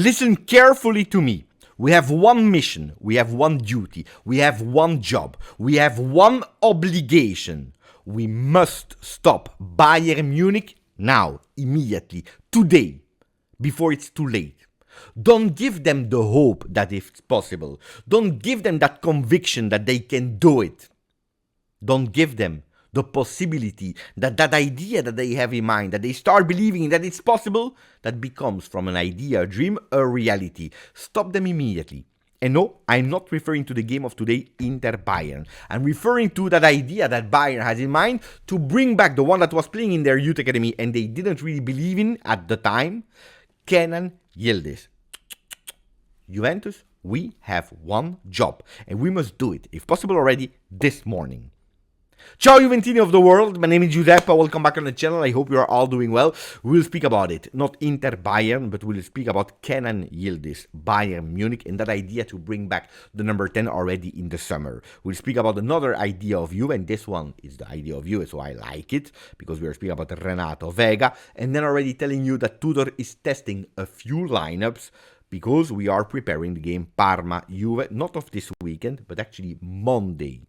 Listen carefully to me. We have one mission, we have one duty, we have one job, we have one obligation. We must stop Bayern Munich now, immediately, today, before it's too late. Don't give them the hope that it's possible. Don't give them that conviction that they can do it. Don't give them the possibility that that idea that they have in mind, that they start believing that it's possible, that becomes from an idea, a dream, a reality. Stop them immediately. And no, I'm not referring to the game of today, Inter-Bayern. I'm referring to that idea that Bayern has in mind to bring back the one that was playing in their youth academy and they didn't really believe in at the time, Kenan Yildiz. Juventus, we have one job and we must do it, if possible already, this morning. Ciao Juventini of the world, my name is Giuseppe, welcome back on the channel, I hope you are all doing well. We'll speak about it, not Inter-Bayern, but we'll speak about Kenan Yildiz, Bayern Munich, and that idea to bring back the number 10 already in the summer. We'll speak about another idea of Juve, and this one is the idea of Juve, so I like it, because we are speaking about Renato Veiga, and then already telling you that Tudor is testing a few lineups, because we are preparing the game Parma Juve, not of this weekend, but actually Monday.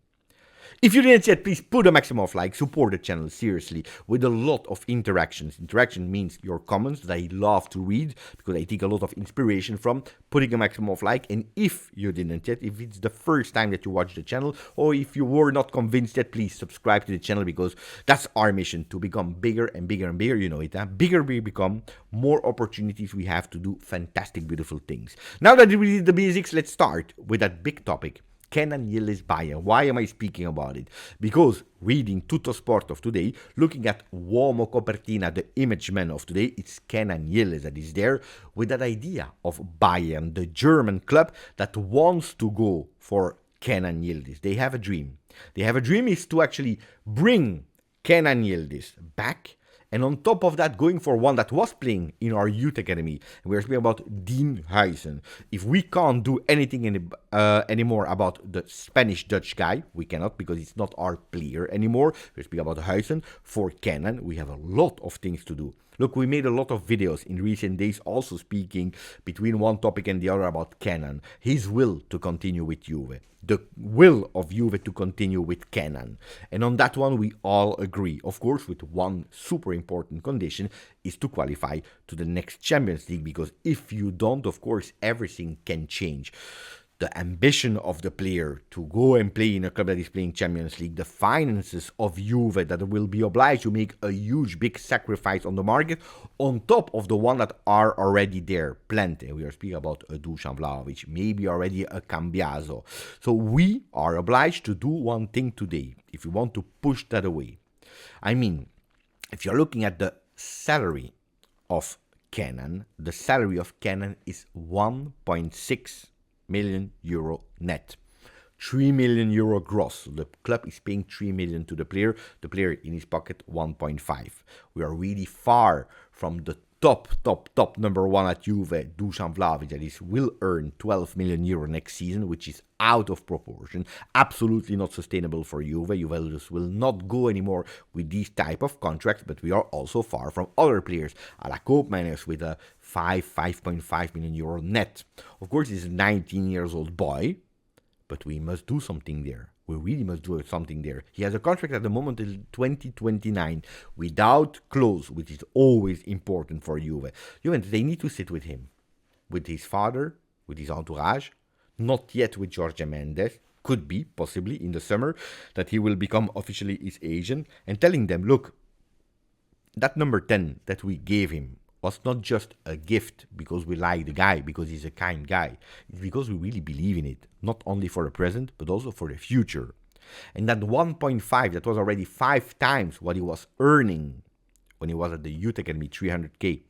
If you didn't yet, please put a maximum of likes, support the channel seriously with a lot of interactions. Interaction means your comments that I love to read because I take a lot of inspiration from putting a maximum of like. And if you didn't yet, if it's the first time that you watch the channel or if you were not convinced yet, please subscribe to the channel because that's our mission, to become bigger and bigger and bigger, you know it, huh? Bigger we become, more opportunities we have to do fantastic, beautiful things. Now that we did the basics, let's start with that big topic. Kenan Yildiz Bayern. Why am I speaking about it? Because reading Tutto Sport of today, looking at Uomo Copertina, the image man of today, it's Kenan Yildiz that is there with that idea of Bayern, the German club that wants to go for Kenan Yildiz. They have a dream. They have a dream is to actually bring Kenan Yildiz back. And on top of that, going for one that was playing in our youth academy. And we're speaking about Dean Huijsen. If we can't do anything anymore about the Spanish-Dutch guy, we cannot because it's not our player anymore. We're speaking about Huijsen. For Kenan, we have a lot of things to do. Look, we made a lot of videos in recent days also speaking between one topic and the other about Kenan. His will to continue with Juve. The will of Juve to continue with Kenan. And on that one we all agree. Of course, with one super important condition is to qualify to the next Champions League. Because if you don't, of course, everything can change. The ambition of the player to go and play in a club that is playing Champions League, the finances of Juve that will be obliged to make a huge big sacrifice on the market on top of the one that are already there, plenty. We are speaking about a Dusan Vlahovic, maybe already a Cambiaso. So we are obliged to do one thing today if we want to push that away. I mean, if you're looking at the salary of Kenan, the salary of Kenan is 1.6 million euro net, 3 million euro gross. The club is paying 3 million to the player in his pocket 1.5. We are really far from the top number one at Juve, Dusan Vlahovic, that will earn 12 million euro next season, which is out of proportion, absolutely not sustainable for Juve. Juventus will not go anymore with these type of contracts, but we are also far from other players, a la Koopmeiners with a 5.5 million euro net. Of course, he's a 19 years old boy, but we must do something there. We really must do something there. He has a contract at the moment till 2029 without clause, which is always important for Juve. Juventus, they need to sit with him, with his father, with his entourage, not yet with Jorge Mendes. Could be, possibly, in the summer, that he will become officially his agent, and telling them, look, that number 10 that we gave him was not just a gift because we like the guy, because he's a kind guy. It's because we really believe in it, not only for the present, but also for the future. And that 1.5, that was already 5 times what he was earning when he was at the youth academy, 300k.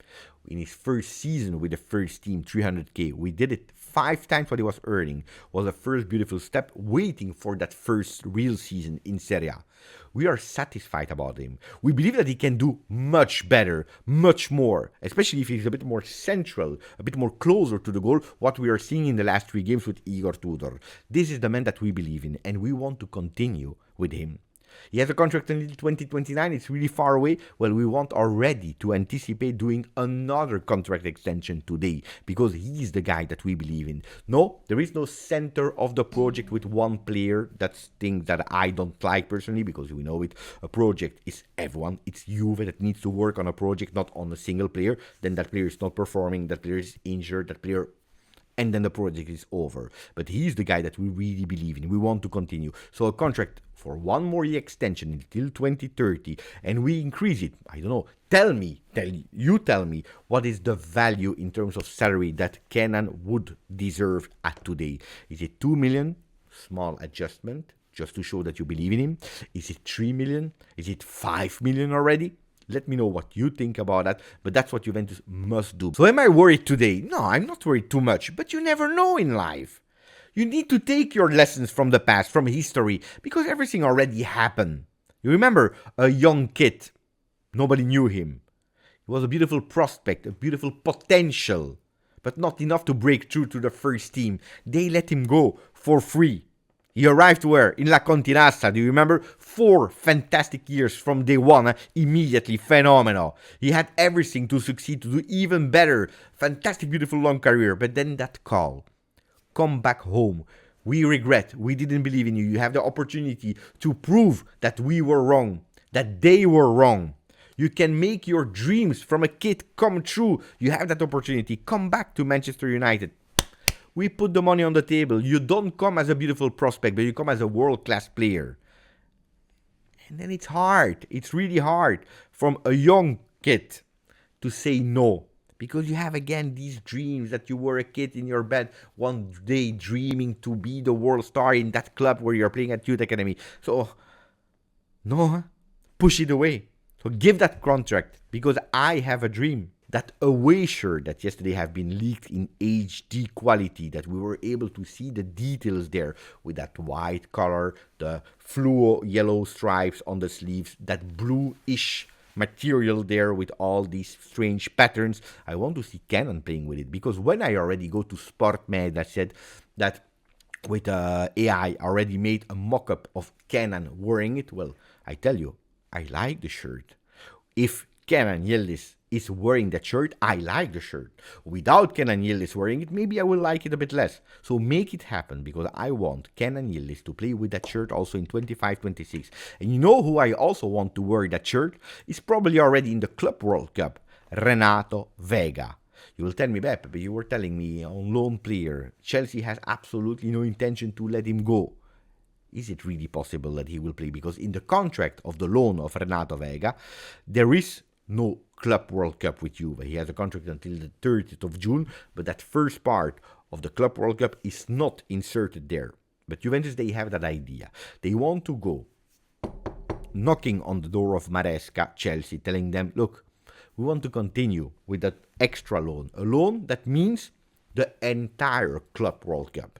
In his first season with the first team, 300k. We did it 5 times what he was earning. Was the first beautiful step, waiting for that first real season in Serie A. We are satisfied about him. We believe that he can do much better, much more, especially if he's a bit more central, a bit more closer to the goal, what we are seeing in the last 3 games with Igor Tudor. This is the man that we believe in, and we want to continue with him. He has a contract until 2029. It's really far away. Well, we want already to anticipate doing another contract extension today because he's the guy that we believe in. No, there is no center of the project with one player. That's things that I don't like personally because we know it. A project is everyone. It's Juve that needs to work on a project, not on a single player. Then that player is not performing. That player is injured. That player... and then the project is over. But he's the guy that we really believe in. We want to continue. So a contract for one more year extension until 2030, and we increase it. I don't know. Tell me, what is the value in terms of salary that Kenan would deserve at today? Is it 2 million? Small adjustment, just to show that you believe in him. Is it 3 million? Is it 5 million already? Let me know what you think about that, but that's what Juventus must do. So am I worried today? No, I'm not worried too much, but you never know in life. You need to take your lessons from the past, from history, because everything already happened. You remember a young kid, nobody knew him. He was a beautiful prospect, a beautiful potential, but not enough to break through to the first team. They let him go for free. He arrived where? In La Continassa, do you remember? 4 fantastic years from day one, immediately phenomenal. He had everything to succeed, to do even better. Fantastic, beautiful, long career. But then that call. Come back home. We regret. We didn't believe in you. You have the opportunity to prove that we were wrong, that they were wrong. You can make your dreams from a kid come true. You have that opportunity. Come back to Manchester United. We put the money on the table. You don't come as a beautiful prospect, but you come as a world-class player. And then it's hard. It's really hard from a young kid to say no. Because you have, again, these dreams that you were a kid in your bed one day dreaming to be the world star in that club where you're playing at Youth Academy. So, no, push it away. So give that contract because I have a dream. That away shirt that yesterday have been leaked in HD quality, that we were able to see the details there with that white color, the fluo yellow stripes on the sleeves, that bluish material there with all these strange patterns. I want to see Kenan playing with it because when I already go to SportMed that said that with AI already made a mock-up of Kenan wearing it, well, I tell you, I like the shirt. If Kenan Yildiz is wearing that shirt, I like the shirt. Without Kenan Yildiz wearing it, maybe I will like it a bit less. So make it happen because I want Kenan Yildiz to play with that shirt also in 25-26. And you know who I also want to wear that shirt? Is probably already in the Club World Cup. Renato Veiga. You will tell me, Beppe, but you were telling me on loan player. Chelsea has absolutely no intention to let him go. Is it really possible that he will play? Because in the contract of the loan of Renato Veiga, there is no Club World Cup with Juve. He has a contract until the 30th of June, but that first part of the Club World Cup is not inserted there. But Juventus, they have that idea. They want to go knocking on the door of Maresca, Chelsea, telling them, look, we want to continue with that extra loan. A loan that means the entire Club World Cup.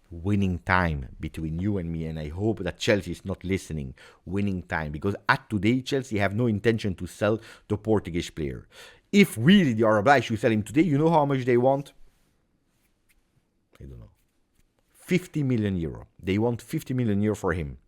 Winning time between you and me, and I hope that Chelsea is not listening. Winning time, because at today Chelsea have no intention to sell the Portuguese player. If really they are obliged to sell him today, you know how much they want? I don't know. 50 million euro. They want 50 million euro for him,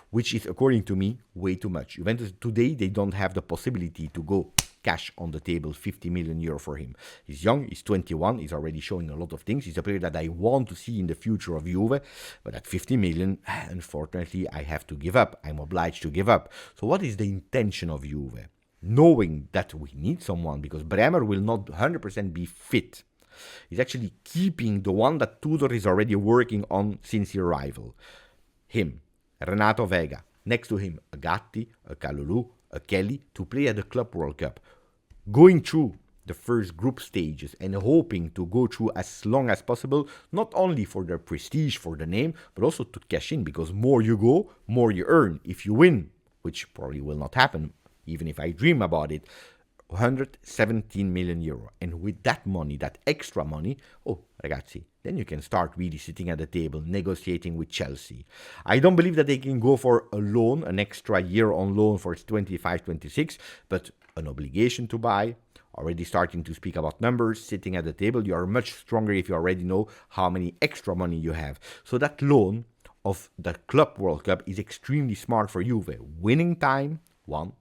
which is, according to me, way too much. Juventus today, they don't have the possibility to go cash on the table, 50 million euro for him. He's young, he's 21, he's already showing a lot of things. He's a player that I want to see in the future of Juve, but at 50 million, unfortunately, I have to give up. I'm obliged to give up. So what is the intention of Juve? Knowing that we need someone, because Bremer will not 100% be fit. He's actually keeping the one that Tudor is already working on since his arrival. Him, Renato Veiga. Next to him, a Gatti, a Kalulu, a Kelly, to play at the Club World Cup. Going through the first group stages and hoping to go through as long as possible, not only for the prestige, for the name, but also to cash in, because more you go, more you earn. If you win, which probably will not happen, even if I dream about it, 117 million euro. And with that money, that extra money, oh, ragazzi, then you can start really sitting at the table, negotiating with Chelsea. I don't believe that they can go for a loan, an extra year on loan for 25-26, but an obligation to buy, already starting to speak about numbers, sitting at the table. You are much stronger if you already know how many extra money you have. So that loan of the Club World Cup is extremely smart for Juve. Winning time, one,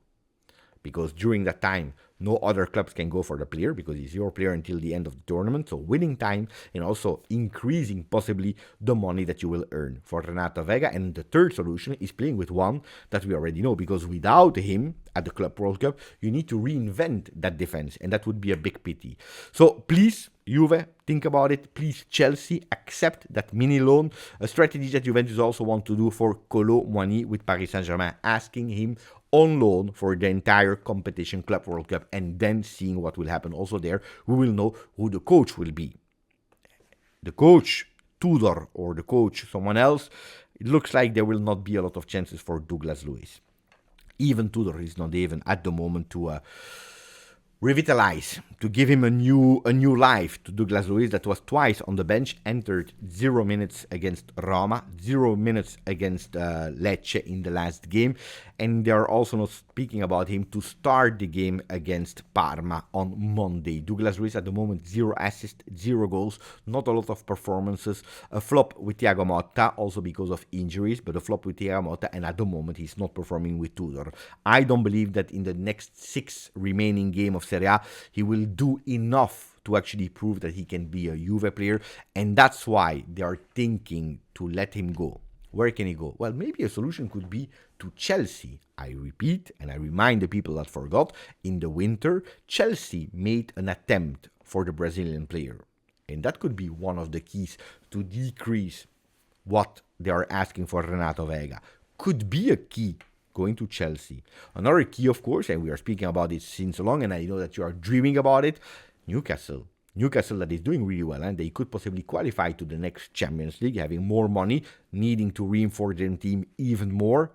because during that time, no other clubs can go for the player because he's your player until the end of the tournament. So winning time and also increasing possibly the money that you will earn for Renato Veiga. And the third solution is playing with one that we already know, because without him at the Club World Cup, you need to reinvent that defense, and that would be a big pity. So please, Juve, think about it. Please, Chelsea, accept that mini loan, a strategy that Juventus also want to do for Kolo Muani with Paris Saint-Germain, asking him on loan for the entire competition, Club World Cup, and then seeing what will happen. Also there, we will know who the coach will be. The coach, Tudor, or the coach, someone else, it looks like there will not be a lot of chances for Douglas Luiz. Even Tudor is not even at the moment to revitalize, to give him a new life to Douglas Luiz, that was twice on the bench, entered 0 minutes against Roma, 0 minutes against Lecce in the last game, and they are also not speaking about him to start the game against Parma on Monday. Douglas Luiz at the moment 0 assists, 0 goals, not a lot of performances, a flop with Thiago Motta, also because of injuries, but a flop with Thiago Motta, and at the moment he's not performing with Tudor. I don't believe that in the next 6 remaining games of Serie A, he will do enough to actually prove that he can be a Juve player, and that's why they are thinking to let him go. Where can he go? Well, maybe a solution could be to Chelsea. I repeat, and I remind the people that forgot, in the winter, Chelsea made an attempt for the Brazilian player, and that could be one of the keys to decrease what they are asking for Renato Veiga. Could be a key going to Chelsea. Another key, of course, and we are speaking about it since long, and I know that you are dreaming about it, Newcastle. Newcastle that is doing really well, and they could possibly qualify to the next Champions League, having more money, needing to reinforce their team even more.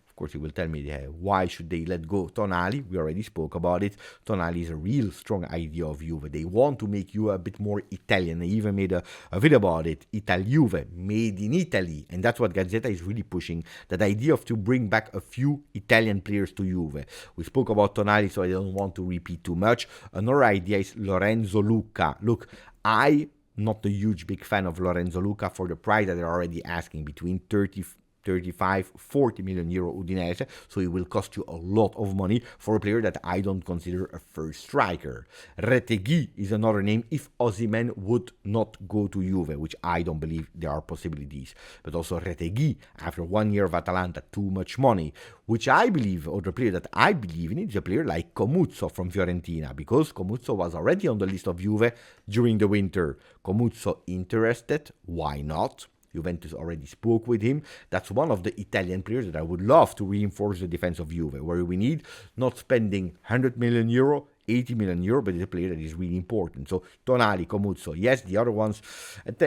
Of course, you will tell me, why should they let go Tonali? We already spoke about it. Tonali is a real strong idea of Juve. They want to make you a bit more Italian. They even made a video about it, Juve, made in Italy. And that's what Gazzetta is really pushing, that idea of to bring back a few Italian players to Juve. We spoke about Tonali, so I don't want to repeat too much. Another idea is Lorenzo Luca. Look, I'm not a huge big fan of Lorenzo Luca for the price that they're already asking, between 35, 40 million euro Udinese, so it will cost you a lot of money for a player that I don't consider a first striker. Retegui is another name if Osimhen would not go to Juve, which I don't believe there are possibilities. But also Retegui, after 1 year of Atalanta, too much money, which I believe, or the player that I believe in, is a player like Comuzzo from Fiorentina, because Comuzzo was already on the list of Juve during the winter. Comuzzo interested, why not? Juventus already spoke with him. That's one of the Italian players that I would love to reinforce the defense of Juve, where we need not spending 100 million euro, 80 million euro, but it's a player that is really important. So Tonali, Comuzzo, yes, the other ones,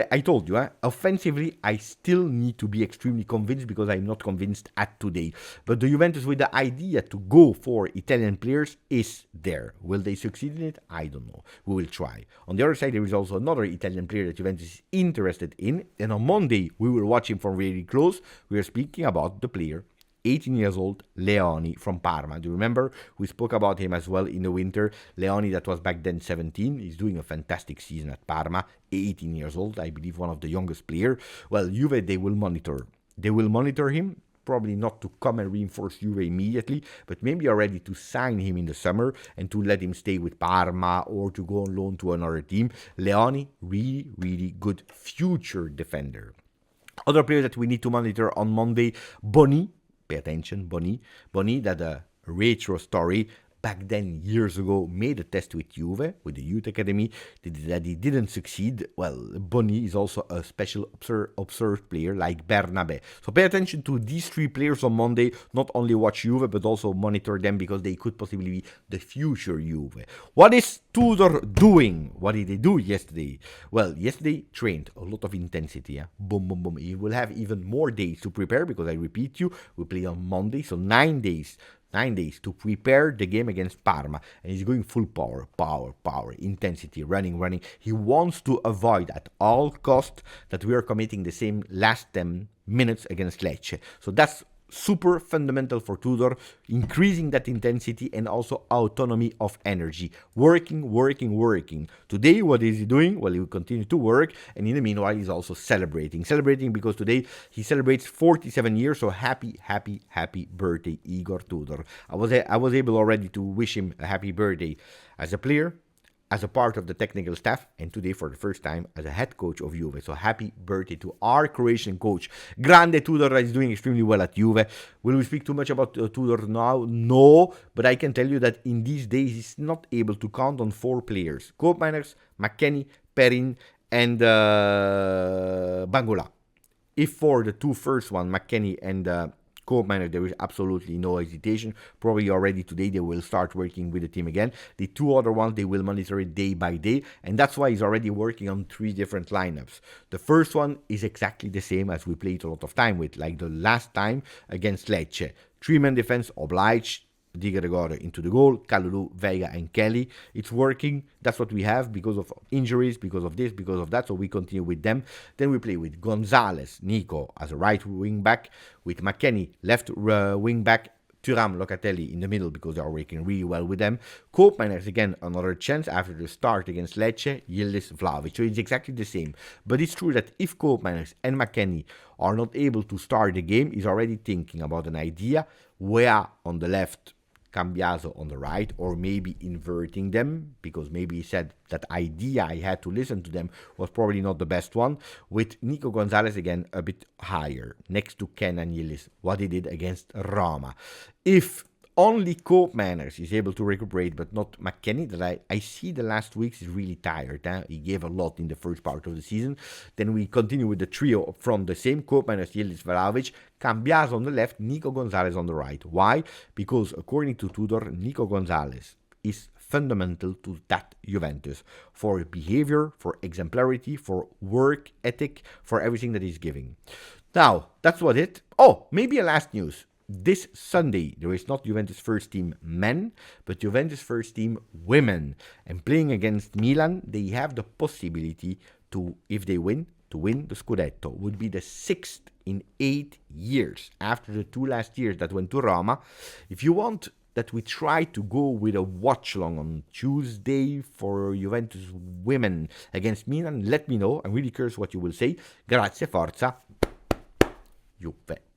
I told you, offensively, I still need to be extremely convinced, because I'm not convinced at today. But the Juventus with the idea to go for Italian players is there. Will they succeed in it? I don't know. We will try. On the other side, there is also another Italian player that Juventus is interested in, and on Monday, we will watch him from very close. We are speaking about the player 18 years old, Leoni from Parma. Do you remember? We spoke about him as well in the winter. Leoni, that was back then 17. He's doing a fantastic season at Parma. 18 years old, I believe one of the youngest players. Well, Juve, they will monitor. They will monitor him. Probably not to come and reinforce Juve immediately, but maybe already to sign him in the summer and to let him stay with Parma or to go on loan to another team. Leoni, really, really good future defender. Other players that we need to monitor on Monday, Boni. Pay attention, Boni, that a retro story back then, years ago, made a test with Juve, with the youth academy, that he didn't succeed. Well, Boni is also a special observed player like Bernabé. So pay attention to these 3 players on Monday, not only watch Juve, but also monitor them, because they could possibly be the future Juve. What is Tudor doing? What did they do yesterday? Well, yesterday trained a lot of intensity. Boom, boom, boom. He will have even more days to prepare, because I repeat you, we play on Monday, so 9 days. 9 days to prepare the game against Parma, and he's going full power, intensity, running. He wants to avoid at all cost that we are committing the same last 10 minutes against Lecce. So that's super fundamental for Tudor, increasing that intensity and also autonomy of energy. Working. Today, what is he doing? Well, he will continue to work, and in the meanwhile, he's also celebrating. Celebrating because today he celebrates 47 years, so happy birthday, Igor Tudor. I was able already to wish him a happy birthday as a player, as a part of the technical staff, and today for the first time as a head coach of Juve. So happy birthday to our Croatian coach. Grande Tudor is doing extremely well at Juve. Will we speak too much about Tudor now? No, but I can tell you that in these days he's not able to count on 4 players. Koopmeiners, McKennie, Perrin, and Bangola. If for the 2 first one, McKennie and Koopmeiners, there is absolutely no hesitation. Probably already today they will start working with the team again. The 2 other ones, they will monitor it day by day, and that's why he's already working on 3 different lineups. The first one is exactly the same as we played a lot of time with, like the last time against Lecce. 3-man defense, obliged. Di Gregorio into the goal, Kalulu, Veiga, and Kelly. It's working. That's what we have because of injuries, because of this, because of that. So we continue with them. Then we play with Gonzalez, Nico as a right wing back, with McKennie left wing back, Thuram, Locatelli in the middle because they are working really well with them. Koopmeiners again another chance after the start against Lecce, Yildiz, Vlahovic. So it's exactly the same. But it's true that if Koopmeiners and McKennie are not able to start the game, he's already thinking about an idea where on the left, Cambiaso on the right, or maybe inverting them, because maybe he said that idea I had to listen to them was probably not the best one, with Nico Gonzalez again a bit higher, next to Kenan Yildiz, what he did against Roma. If only Koopmeiners is able to recuperate, but not McKennie, that I see the last weeks is really tired. He gave a lot in the first part of the season. Then we continue with the trio up front, the same, Koopmeiners, Yildiz, Vlahovic, Cambiaso on the left, Nico Gonzalez on the right. Why? Because according to Tudor, Nico Gonzalez is fundamental to that Juventus for behavior, for exemplarity, for work ethic, for everything that he's giving. Now, that's what it. Oh, maybe a last news. This Sunday, there is not Juventus first team men, but Juventus first team women. And playing against Milan, they have the possibility to, if they win, to win the Scudetto. Would be the 6th in 8 years after the 2 last years that went to Roma. If you want that we try to go with a watch along on Tuesday for Juventus women against Milan, let me know. I'm really curious what you will say. Grazie, forza, Juve.